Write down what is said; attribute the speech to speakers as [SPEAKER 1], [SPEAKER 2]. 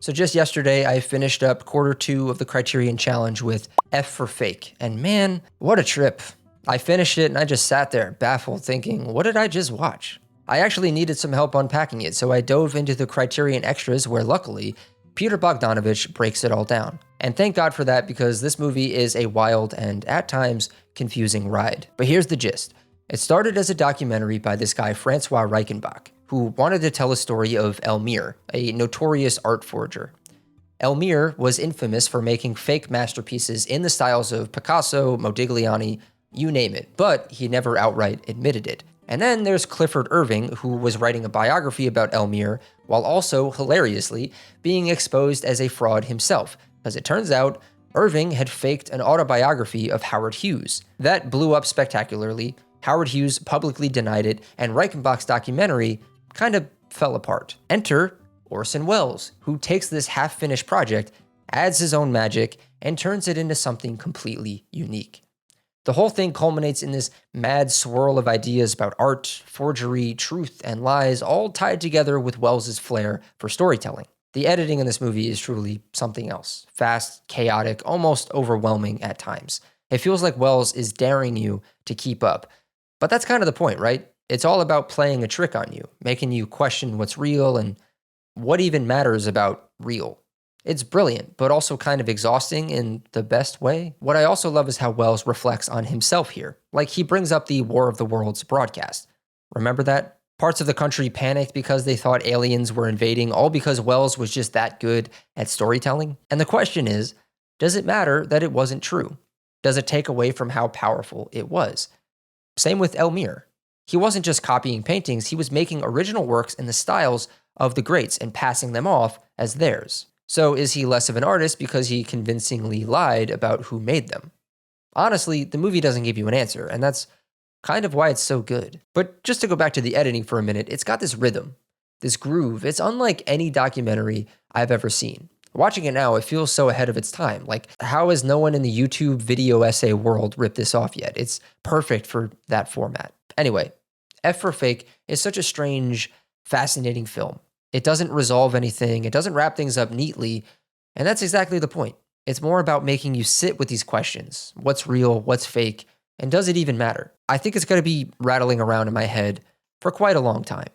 [SPEAKER 1] So just yesterday, I finished up quarter 2 of the Criterion challenge with F for Fake, and man, what a trip. I finished it and I just sat there, baffled, thinking, what did I just watch? I actually needed some help unpacking it, so I dove into the Criterion extras where luckily, Peter Bogdanovich breaks it all down. And thank God for that, because this movie is a wild and, at times, confusing ride. But here's the gist. It started as a documentary by this guy Francois Reichenbach, who wanted to tell a story of Elmire, a notorious art forger. Elmire was infamous for making fake masterpieces in the styles of Picasso, Modigliani, you name it, but he never outright admitted it. And then there's Clifford Irving, who was writing a biography about Elmire, while also, hilariously, being exposed as a fraud himself, because it turns out Irving had faked an autobiography of Howard Hughes. That blew up spectacularly. Howard Hughes publicly denied it, and Reichenbach's documentary kind of fell apart. Enter Orson Welles, who takes this half-finished project, adds his own magic, and turns it into something completely unique. The whole thing culminates in this mad swirl of ideas about art, forgery, truth, and lies, all tied together with Welles's flair for storytelling. The editing in this movie is truly something else. Fast, chaotic, almost overwhelming at times. It feels like Welles is daring you to keep up. But that's kind of the point, right? It's all about playing a trick on you, making you question what's real and what even matters about real. It's brilliant, but also kind of exhausting in the best way. What I also love is how Welles reflects on himself here. Like, he brings up the War of the Worlds broadcast. Remember that? Parts of the country panicked because they thought aliens were invading, all because Welles was just that good at storytelling. And the question is, does it matter that it wasn't true? Does it take away from how powerful it was? Same with Elmire. He wasn't just copying paintings, he was making original works in the styles of the greats and passing them off as theirs. So is he less of an artist because he convincingly lied about who made them? Honestly, the movie doesn't give you an answer, and that's kind of why it's so good. But just to go back to the editing for a minute, it's got this rhythm, this groove. It's unlike any documentary I've ever seen. Watching it now, it feels so ahead of its time. Like, how has no one in the YouTube video essay world ripped this off yet? It's perfect for that format. Anyway, F for Fake is such a strange, fascinating film. It doesn't resolve anything, it doesn't wrap things up neatly, and that's exactly the point. It's more about making you sit with these questions. What's real? What's fake? And does it even matter? I think it's going to be rattling around in my head for quite a long time.